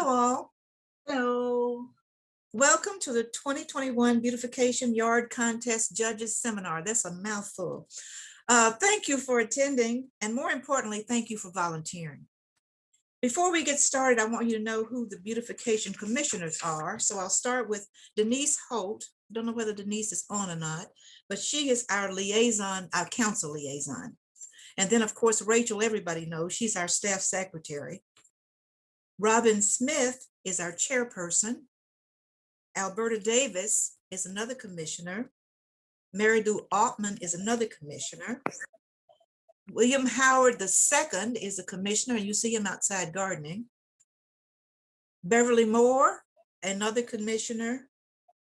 Hello all. Hello. Welcome to the 2021 Beautification Yard Contest Judges Seminar. That's a mouthful. Thank you for attending, and more importantly, thank you for volunteering. Before we get started, I want you to know who the beautification commissioners are. So I'll start with Denise Holt. Don't know whether Denise is on or not, but she is our liaison, our council liaison. And then of course, Rachel, everybody knows, she's our staff secretary. Robin Smith is our chairperson. Alberta Davis is another commissioner. Mary Lou Altman is another commissioner. William Howard II is a commissioner, and you see him outside gardening. Beverly Moore, another commissioner.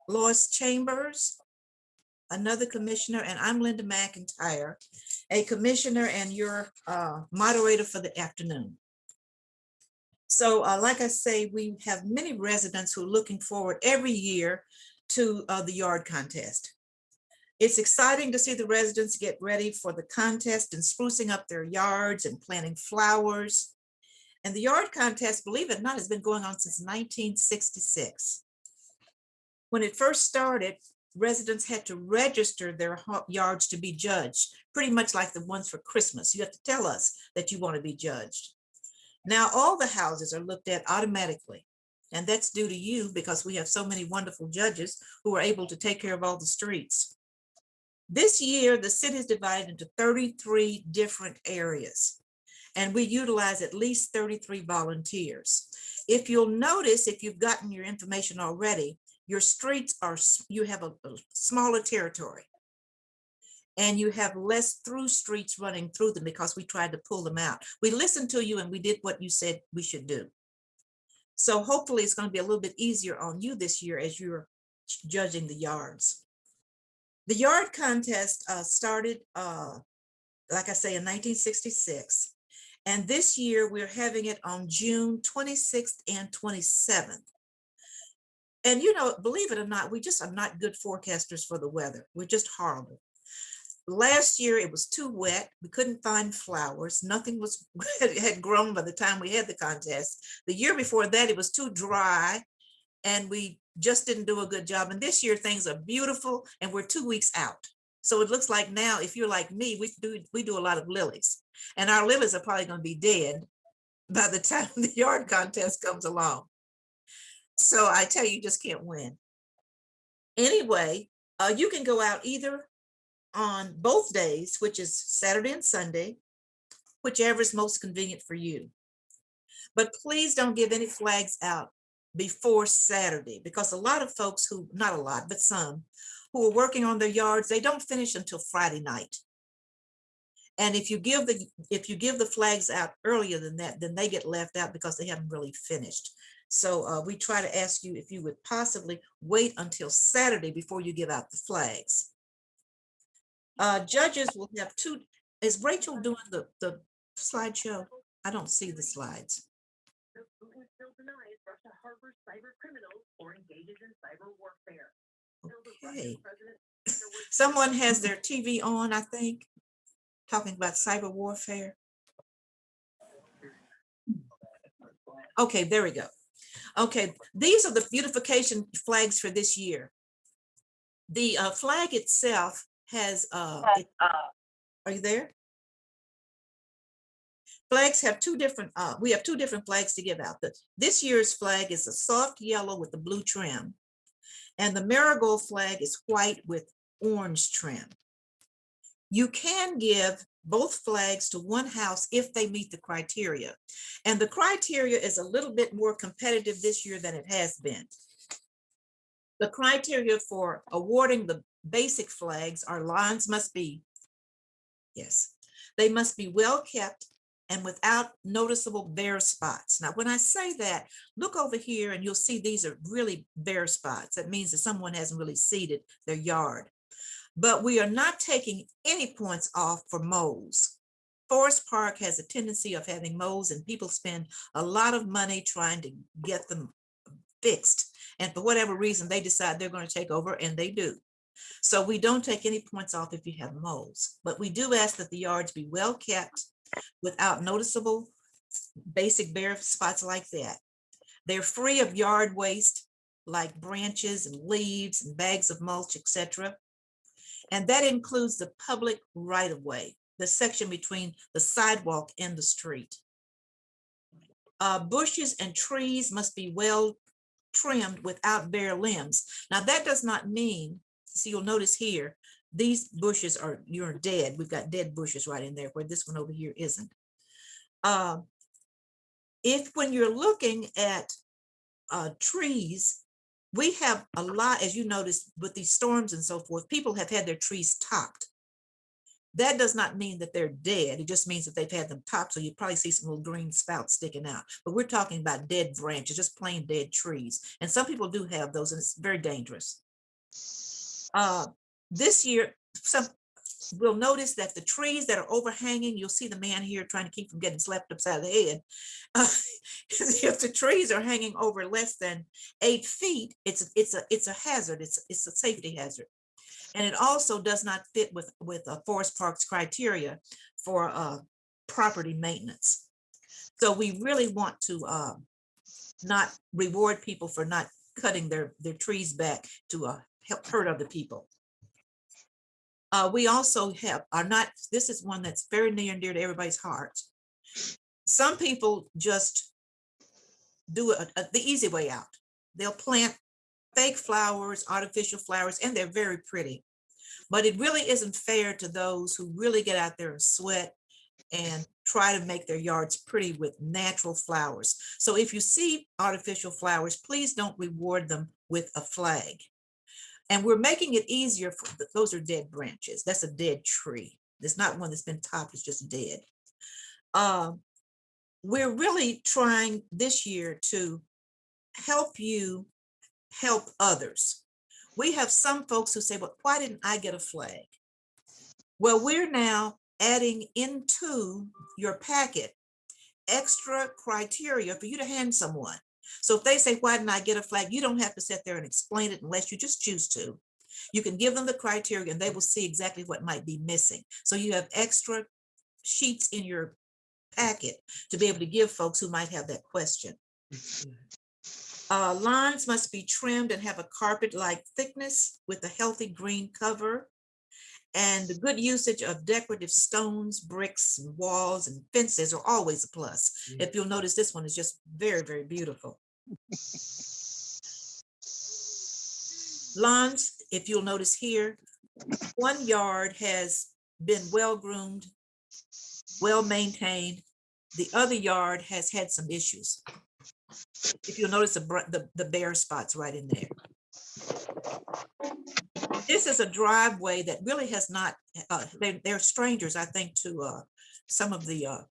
Lois Chambers, another commissioner, and I'm Linda McIntyre, a commissioner and your moderator for the afternoon. So like I say, we have many residents who are looking forward every year to the yard contest. It's exciting to see the residents get ready for the contest and sprucing up their yards and planting flowers. And the yard contest, believe it or not, has been going on since 1966. When it first started, residents had to register their yards to be judged, pretty much like the ones for Christmas. You have to tell us that you want to be judged. Now all the houses are looked at automatically, and that's due to you because we have so many wonderful judges who are able to take care of all the streets. This year, the city is divided into 33 different areas, and we utilize at least 33 volunteers. If you'll notice, if you've gotten your information already, your streets are, you have a smaller territory, and you have less through streets running through them because we tried to pull them out. We listened to you and we did what you said we should do. So hopefully it's going to be a little bit easier on you this year as you're judging the yards. The yard contest started, like I say, in 1966. And this year we're having it on June 26th and 27th. And you know, believe it or not, we just are not good forecasters for the weather. We're just horrible. Last year it was too wet. We couldn't find flowers. Nothing was had grown by the time we had the contest. The year before that it was too dry, and we just didn't do a good job. And this year things are beautiful, and we're 2 weeks out. So it looks like now, if you're like me, we do a lot of lilies, and our lilies are probably going to be dead by the time the yard contest comes along. So I tell you, you just can't win. Anyway, you can go out either on both days, which is Saturday and Sunday, whichever is most convenient for you. But please don't give any flags out before Saturday, because a lot of folks who, not a lot, but some, who are working on their yards, they don't finish until Friday night. And if you give the flags out earlier than that, then they get left out because they haven't really finished. So we try to ask you if you would possibly wait until Saturday before you give out the flags. Judges will have two. Is Rachel doing the slideshow? I don't see the slides. Okay. Someone has their TV on, I think, talking about cyber warfare. Okay, there we go. Okay, these are the beautification flags for this year. The flag itself has, are you there? Flags have two different, we have two different flags to give out. This year's flag is a soft yellow with the blue trim, and the Marigold flag is white with orange trim. You can give both flags to one house if they meet the criteria. And the criteria is a little bit more competitive this year than it has been. The criteria for awarding the basic flags are lawns must be, yes, they must be well kept and without noticeable bare spots. Now, when I say that, look over here and you'll see these are really bare spots. That means that someone hasn't really seeded their yard. But we are not taking any points off for moles. Forest Park has a tendency of having moles, and people spend a lot of money trying to get them fixed. And for whatever reason, they decide they're going to take over, and they do. So we don't take any points off if you have moles, but we do ask that the yards be well kept without noticeable basic bare spots like that. They're free of yard waste, like branches and leaves and bags of mulch, etc. And that includes the public right-of-way, the section between the sidewalk and the street. Bushes and trees must be well trimmed without bare limbs. Now that does not mean, so you'll notice here, these bushes are, you're dead. We've got dead bushes right in there where this one over here isn't. If when you're looking at trees, we have a lot, as you noticed with these storms and so forth, people have had their trees topped. That does not mean that they're dead. It just means that they've had them topped. So you probably see some little green spouts sticking out. But we're talking about dead branches, just plain dead trees. And some people do have those, and it's very dangerous. This year, we'll notice that the trees that are overhanging, you'll see the man here trying to keep from getting slapped upside the head. If the trees are hanging over less than 8 feet, it's a hazard. It's a safety hazard. And it also does not fit with Forest Park's criteria for property maintenance. So we really want to not reward people for not cutting their trees back to help hurt other people. We also this is one that's very near and dear to everybody's heart. Some people just do the easy way out. They'll plant fake flowers, artificial flowers, and they're very pretty. But it really isn't fair to those who really get out there and sweat and try to make their yards pretty with natural flowers. So if you see artificial flowers, please don't reward them with a flag. And we're making it easier for those are dead branches. That's a dead tree. It's not one that's been topped, it's just dead. We're really trying this year to help you help others. We have some folks who say, well, why didn't I get a flag? Well, we're now adding into your packet extra criteria for you to hand someone. So if they say, why didn't I get a flag? You don't have to sit there and explain it unless you just choose to. You can give them the criteria and they will see exactly what might be missing. So you have extra sheets in your packet to be able to give folks who might have that question. Lawns must be trimmed and have a carpet-like thickness with a healthy green cover. And the good usage of decorative stones, bricks, and walls, and fences are always a plus. If you'll notice, this one is just very, very beautiful. Lawns, if you'll notice here, one yard has been well-groomed, well-maintained. The other yard has had some issues. If you'll notice the bare spots right in there. This is a driveway that really has not, they're strangers, I think, to some of the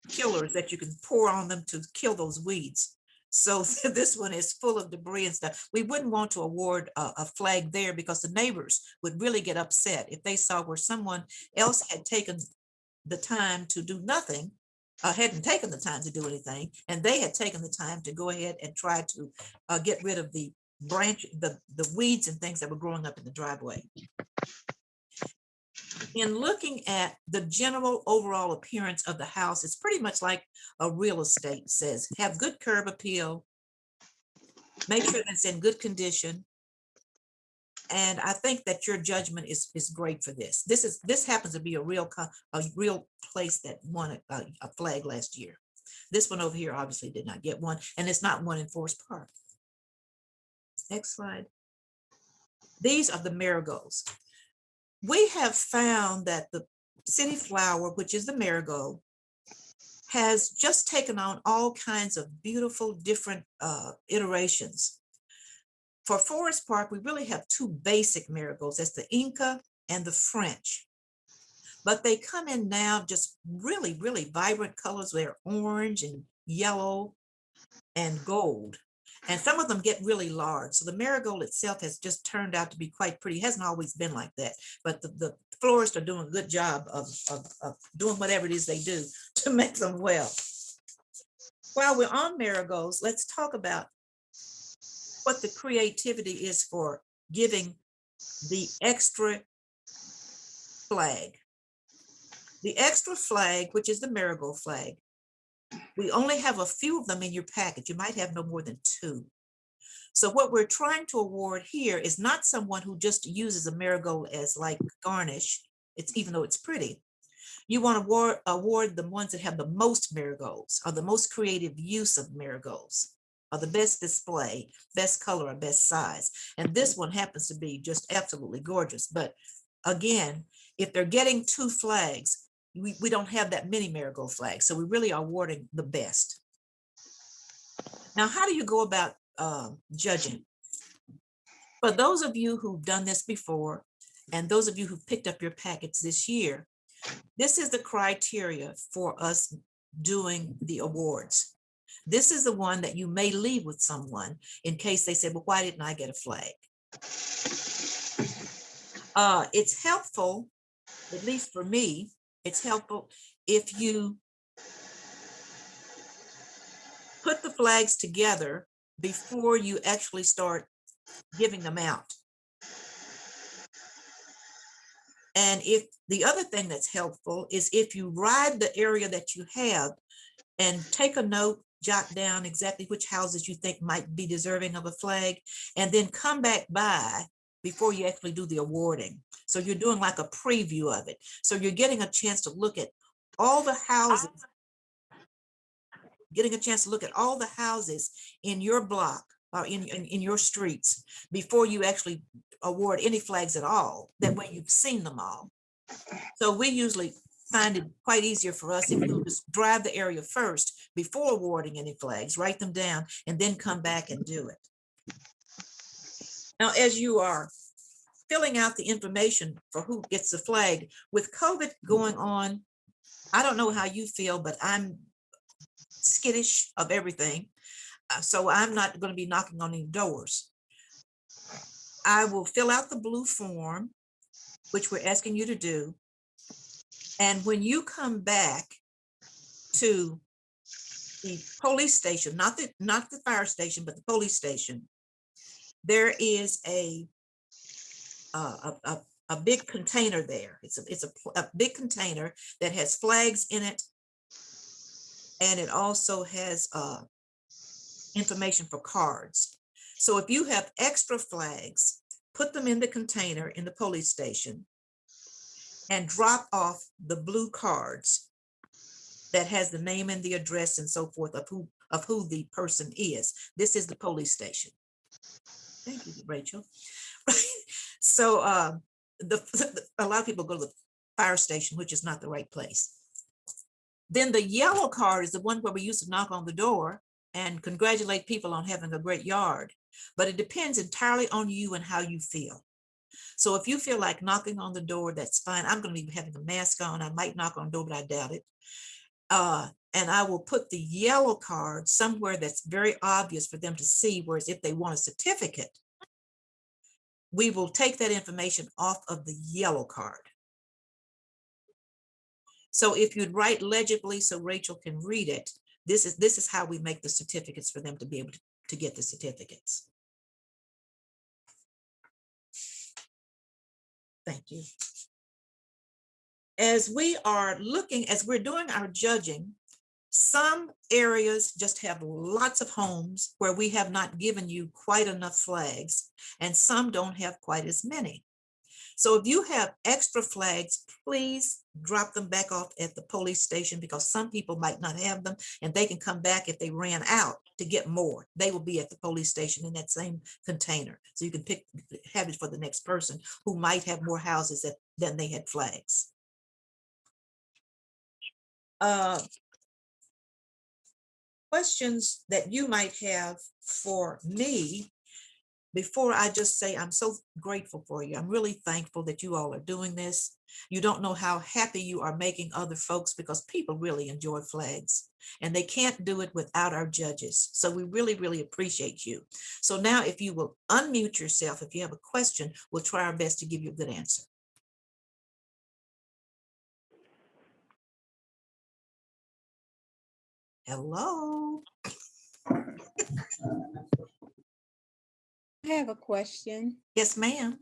killers that you can pour on them to kill those weeds. So this one is full of debris and stuff. We wouldn't want to award a flag there because the neighbors would really get upset if they saw where someone else had taken the time to do nothing, hadn't taken the time to do anything, and they had taken the time to go ahead and try to get rid of the weeds and things that were growing up in the driveway. In looking at the general overall appearance of the house, it's pretty much like a real estate says. Have good curb appeal, make sure that it's in good condition. And I think that your judgment is great for this. This happens to be a real place that won a flag last year. This one over here obviously did not get one, and it's not one in Forest Park. Next slide. These are the marigolds. We have found that the city flower, which is the marigold, has just taken on all kinds of beautiful different iterations. For Forest Park, we really have two basic marigolds. That's the Inca and the French. But they come in now just really, really vibrant colors. They're orange and yellow and gold. And some of them get really large. So the marigold itself has just turned out to be quite pretty. It hasn't always been like that. But the florists are doing a good job of doing whatever it is they do to make them well. While we're on marigolds, let's talk about what the creativity is for giving the extra flag. The extra flag, which is the marigold flag, We only have a few of them in your package. You might have no more than 2. So what we're trying to award here is not someone who just uses a marigold as like garnish. It's even though it's pretty. You want to award the ones that have the most marigolds, or the most creative use of marigolds, or the best display, best color, or best size. And this one happens to be just absolutely gorgeous. But again, if they're getting 2 flags, we don't have that many marigold flags. So we really are awarding the best. Now, how do you go about judging? For those of you who've done this before, and those of you who've picked up your packets this year, this is the criteria for us doing the awards. This is the one that you may leave with someone in case they say, well, why didn't I get a flag? It's helpful, at least for me, it's helpful if you put the flags together before you actually start giving them out. And if the other thing that's helpful is if you ride the area that you have and take a note, jot down exactly which houses you think might be deserving of a flag, and then come back by before you actually do the awarding. So you're doing like a preview of it. So you're getting a chance to look at all the houses, in your block or in your streets before you actually award any flags at all. That way you've seen them all. So we usually find it quite easier for us if you just drive the area first before awarding any flags, write them down, and then come back and do it. Now, as you are filling out the information for who gets the flag, with COVID going on, I don't know how you feel, but I'm skittish of everything. So I'm not going to be knocking on any doors. I will fill out the blue form, which we're asking you to do. And when you come back to the police station, not the fire station, but the police station, there is a big container there. It's a big container that has flags in it, and it also has information for cards. So if you have extra flags, put them in the container in the police station and drop off the blue cards that has the name and the address and so forth of who the person is. This is the police station. Thank you, Rachel. So a lot of people go to the fire station, which is not the right place. Then the yellow card is the one where we used to knock on the door and congratulate people on having a great yard. But it depends entirely on you and how you feel. So if you feel like knocking on the door, that's fine. I'm going to be having a mask on. I might knock on the door, but I doubt it. And I will put the yellow card somewhere that's very obvious for them to see, whereas if they want a certificate, we will take that information off of the yellow card. So if you'd write legibly so Rachel can read it, this is how we make the certificates for them to be able to get the certificates. Thank you. As we're doing our judging, some areas just have lots of homes where we have not given you quite enough flags, and some don't have quite as many. So if you have extra flags, please drop them back off at the police station, because some people might not have them, and they can come back if they ran out to get more. They will be at the police station in that same container. So you can have it for the next person who might have more houses than they had flags. Questions that you might have for me before I just say I'm so grateful for you. I'm really thankful that you all are doing this. You don't know how happy you are making other folks, because people really enjoy flags and they can't do it without our judges. So we really, really appreciate you. So now if you will unmute yourself, if you have a question, we'll try our best to give you a good answer. Hello. I have a question. Yes, ma'am.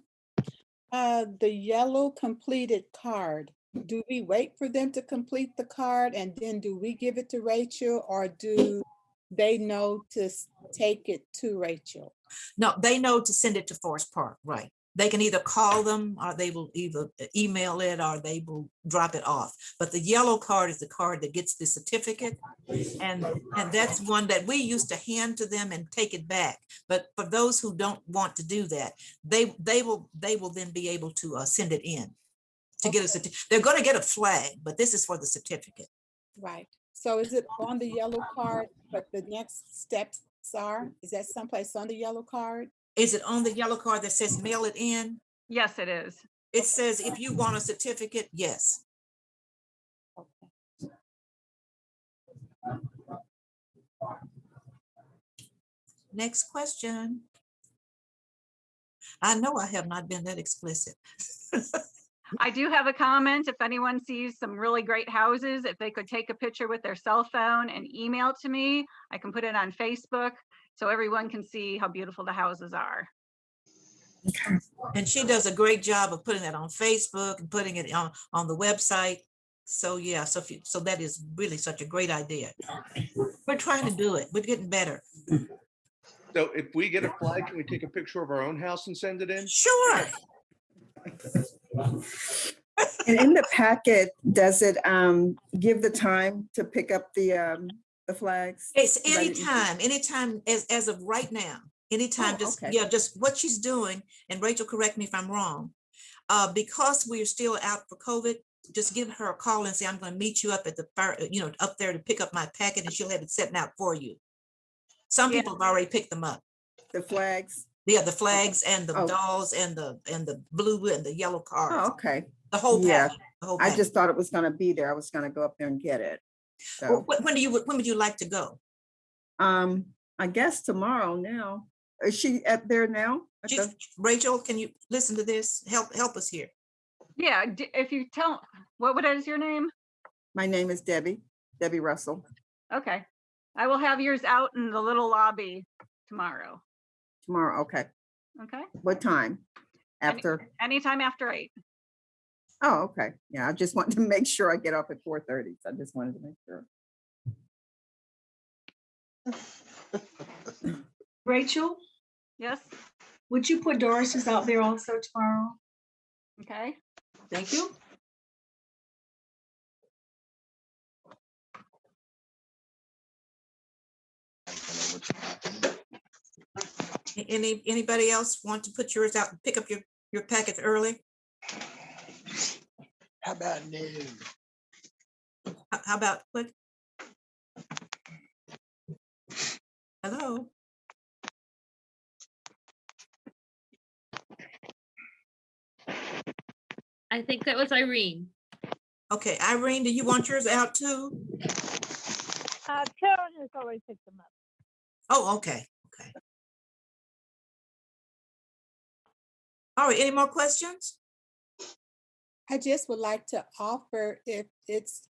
The yellow completed card, do we wait for them to complete the card and then do we give it to Rachel, or do they know to take it to Rachel? No, they know to send it to Forest Park, right? They can either call them or they will either email it or they will drop it off. But the yellow card is the card that gets the certificate. And that's one that we used to hand to them and take it back. But for those who don't want to do that, they will then be able to send it in to get a certificate. They're going to get a flag, but this is for the certificate. Right. So is it on the yellow card, but the next steps are, is that someplace on the yellow card? Is it on the yellow card that says mail it in? Yes, it is. It says if you want a certificate, yes. Okay. Next question. I know I have not been that explicit. I do have a comment. If anyone sees some really great houses, if they could take a picture with their cell phone and email to me, I can put it on Facebook so everyone can see how beautiful the houses are. Okay. And she does a great job of putting that on Facebook and putting it on the website. So yeah, so that is really such a great idea. We're trying to do it. We're getting better. So if we get a flag, can we take a picture of our own house and send it in? Sure. And in the packet, does it give the time to pick up the flags? It's anytime as of right now, anytime, okay. just what she's doing. And Rachel, correct me if I'm wrong. Because we're still out for COVID, just give her a call and say, I'm going to meet you up at the fire, up there to pick up my packet, and she'll have it sent out for you. Some people have already picked them up. The flags? Yeah, the flags and the Oh. dolls and the blue and the yellow cards. Oh, okay. The whole Yeah. packet. The whole I packet. just thought it was gonna be there. I was gonna go up there and get it. So, When would you like to go? I guess tomorrow now. Is she at there now? At the- Rachel, can you listen to this? Help us here. Yeah, if you tell, what is your name? My name is Debbie Russell. Okay. I will have yours out in the little lobby tomorrow. Tomorrow, okay. Okay. What time? After? Anytime after 8. Oh, okay. Yeah, I just wanted to make sure I get off at 4:30. So I just wanted to make sure. Rachel, Yes. would you put Doris's out there also tomorrow? Okay. Thank you. Anybody else want to put yours out and pick up your packets early? How about noon? How about what? Hello? I think that was Irene. Okay, Irene, do you want yours out too? Karen has already picked them up. Oh, okay. All right, any more questions? I just would like to offer, if it's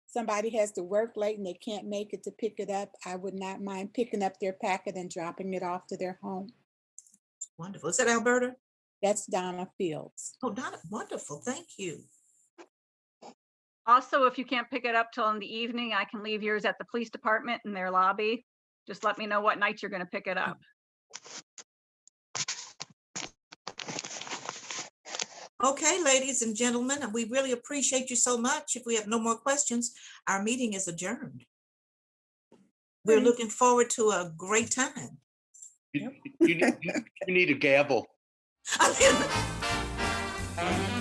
somebody has to work late and they can't make it to pick it up, I would not mind picking up their packet and dropping it off to their home. Wonderful. Is that Alberta? That's Donna Fields. Oh, Donna, wonderful. Thank you. Also, if you can't pick it up till in the evening, I can leave yours at the police department in their lobby. Just let me know what night you're going to pick it up. Okay, ladies and gentlemen, we really appreciate you so much. If we have no more questions, our meeting is adjourned. We're looking forward to a great time. You need a gavel. I mean,